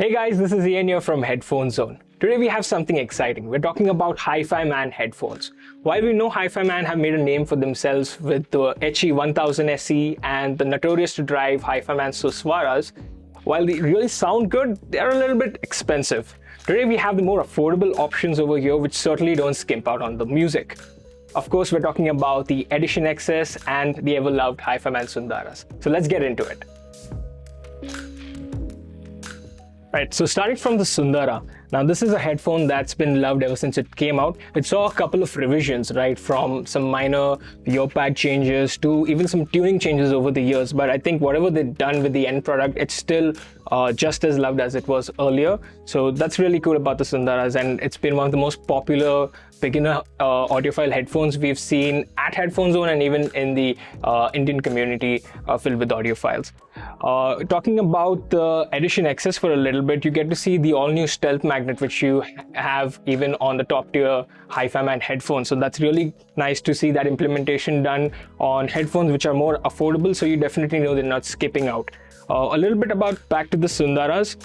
Hey guys, this is Ian here from Headphone Zone. Today we have something exciting. We're talking about HiFiMAN headphones. While we know HiFiMAN have made a name for themselves with the HE1000 SE and the notorious to drive HiFiMAN Sundaras, while they really sound good, they're a little bit expensive. Today we have the more affordable options over here which certainly don't skimp out on the music. Of course, we're talking about the Edition XS and the ever-loved HiFiMAN Sundaras. So let's get into it. Right, so starting from the Sundara. Now this is a headphone that's been loved ever since it came out. It saw a couple of revisions, right, from some minor earpad changes to even some tuning changes over the years. But I think whatever they've done with the end product, it's still just as loved as it was earlier. So that's really cool about the Sundaras, and it's been one of the most popular beginner audiophile headphones we've seen at Headphone Zone and even in the Indian community filled with audiophiles. Talking about the Edition XS for a little bit, you get to see the all-new stealth magnet which you have even on the top-tier HiFiMAN headphones. So that's really nice to see that implementation done on headphones which are more affordable, so you definitely know they're not skipping out. A little bit about back to the Sundaras.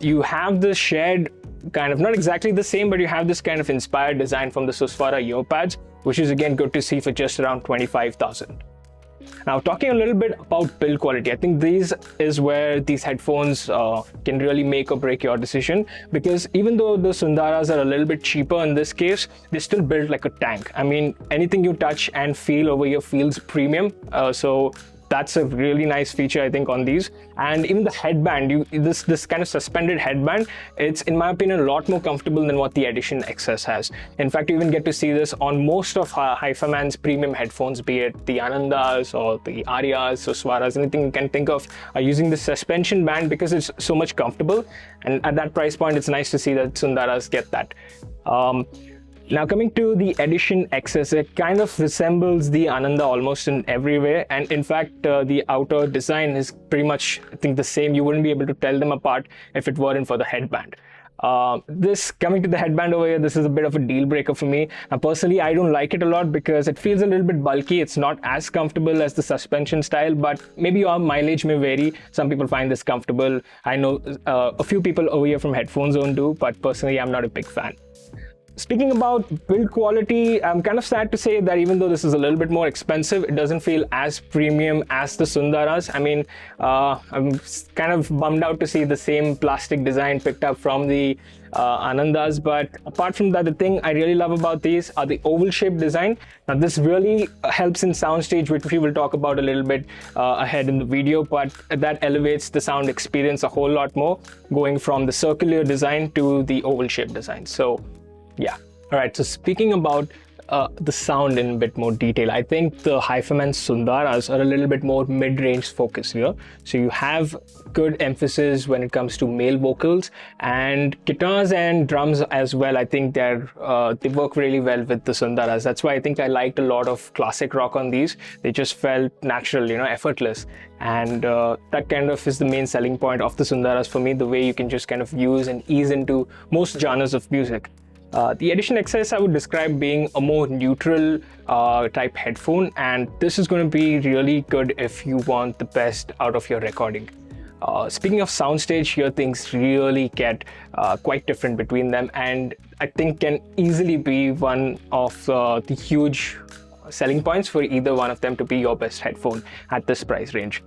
You have the shared kind of, not exactly the same, but you have this kind of inspired design from the Susvara earpads, which is again good to see for just around 25,000. Now, talking a little bit about build quality, I think this is where these headphones can really make or break your decision, because even though the Sundaras are a little bit cheaper in this case, they still build like a tank. I mean, anything you touch and feel over here feels premium. So that's a really nice feature, I think, on these. And even the headband, this kind of suspended headband, it's, in my opinion, a lot more comfortable than what the Edition XS has. In fact, you even get to see this on most of HiFiMAN's premium headphones, be it the Anandas or the Aryas or Swaras, anything you can think of, using the suspension band because it's so much comfortable. And at that price point, it's nice to see that Sundaras get that. Now coming to the Edition XS, it kind of resembles the Ananda almost in every way, and in fact the outer design is pretty much, I think, the same. You wouldn't be able to tell them apart if it weren't for the headband. Coming to the headband over here, this is a bit of a deal breaker for me. Now personally, I don't like it a lot because it feels a little bit bulky. It's not as comfortable as the suspension style, but maybe your mileage may vary. Some people find this comfortable. I know a few people over here from Headphone Zone do, but personally I'm not a big fan. Speaking about build quality, I'm kind of sad to say that even though this is a little bit more expensive, it doesn't feel as premium as the Sundaras. I mean, I'm kind of bummed out to see the same plastic design picked up from the Anandas, but apart from that, the thing I really love about these are the oval-shaped design. Now this really helps in soundstage, which we will talk about a little bit ahead in the video, but that elevates the sound experience a whole lot more, going from the circular design to the oval-shaped design. So yeah. All right. So speaking about the sound in a bit more detail, I think the HiFiMAN Sundaras are a little bit more mid-range focus here. So you have good emphasis when it comes to male vocals and guitars and drums as well. I think they work really well with the Sundaras. That's why I think I liked a lot of classic rock on these. They just felt natural, effortless. And that kind of is the main selling point of the Sundaras for me, the way you can just kind of use and ease into most genres of music. The Edition XS I would describe being a more neutral type headphone, and this is going to be really good if you want the best out of your recording. Speaking of soundstage, here things really get quite different between them, and I think can easily be one of the huge selling points for either one of them to be your best headphone at this price range.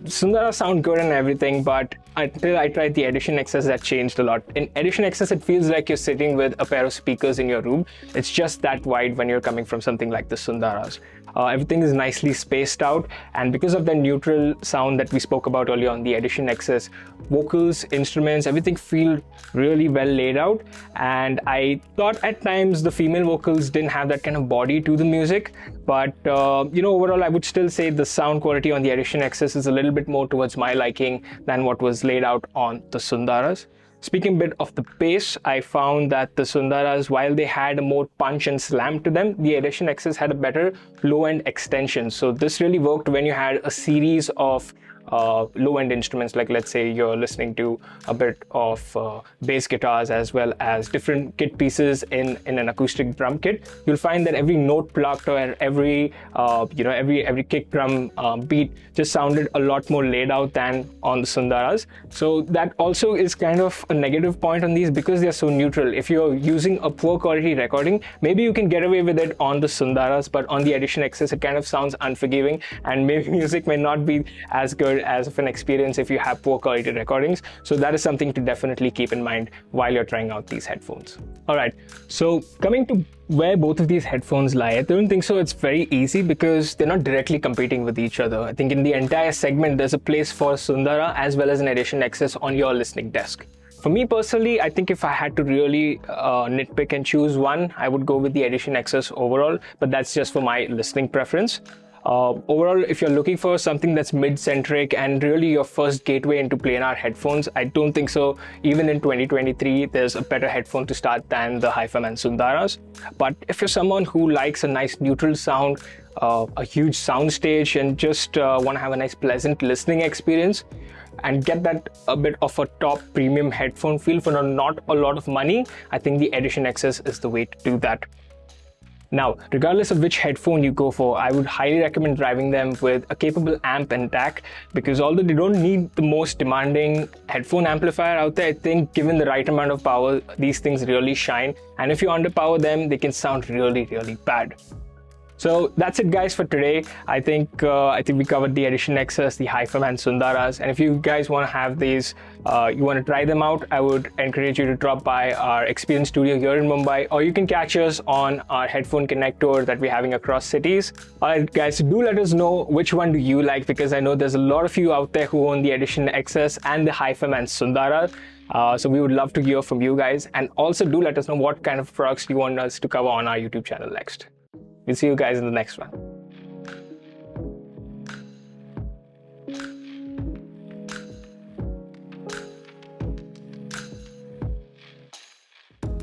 Sundara sound good and everything, but until I tried the Edition XS, that changed a lot. In Edition XS, it feels like you're sitting with a pair of speakers in your room. It's just that wide when you're coming from something like the Sundaras. Everything is nicely spaced out, and because of the neutral sound that we spoke about earlier on the Edition XS, vocals, instruments, everything feel really well laid out. And I thought at times the female vocals didn't have that kind of body to the music, but overall I would still say the sound quality on the Edition XS is a little bit more towards my liking than what was laid out on the Sundaras. Speaking a bit of the bass, I found that the Sundaras, while they had a more punch and slam to them, the Edition XS had a better low-end extension. So this really worked when you had a series of low-end instruments, like let's say you're listening to a bit of bass guitars as well as different kit pieces in an acoustic drum kit, you'll find that every note plucked or every every kick drum beat just sounded a lot more laid out than on the Sundaras. So that also is kind of a negative point on these because they're so neutral. If you're using a poor quality recording, maybe you can get away with it on the Sundaras, but on the Edition XS it kind of sounds unforgiving, and maybe music may not be as good as of an experience if you have poor quality recordings. So that is something to definitely keep in mind while you're trying out these headphones. All right, so coming to where both of these headphones lie, I don't think so it's very easy because they're not directly competing with each other. I think in the entire segment there's a place for Sundara as well as an Edition XS on your listening desk. For me personally, I think if I had to really nitpick and choose one, I would go with the Edition XS overall, but that's just for my listening preference. Overall, if you're looking for something that's mid-centric and really your first gateway into planar headphones, I don't think so. Even in 2023, there's a better headphone to start than the HiFiMAN Sundaras. But if you're someone who likes a nice neutral sound, a huge soundstage, and just want to have a nice pleasant listening experience and get that a bit of a top premium headphone feel for not a lot of money, I think the Edition XS is the way to do that. Now, regardless of which headphone you go for, I would highly recommend driving them with a capable amp and DAC, because although they don't need the most demanding headphone amplifier out there, I think given the right amount of power, these things really shine. And if you underpower them, they can sound really, really bad. So that's it, guys, for today. I think we covered the Edition XS, the HiFiMAN Sundaras, and if you guys want to have these, you want to try them out, I would encourage you to drop by our experience studio here in Mumbai, or you can catch us on our Headphone Connect tour that we're having across cities. Alright, guys, do let us know which one do you like, because I know there's a lot of you out there who own the Edition XS and the HiFiMAN Sundara. So we would love to hear from you guys, and also do let us know what kind of products you want us to cover on our YouTube channel next. We'll see you guys in the next one.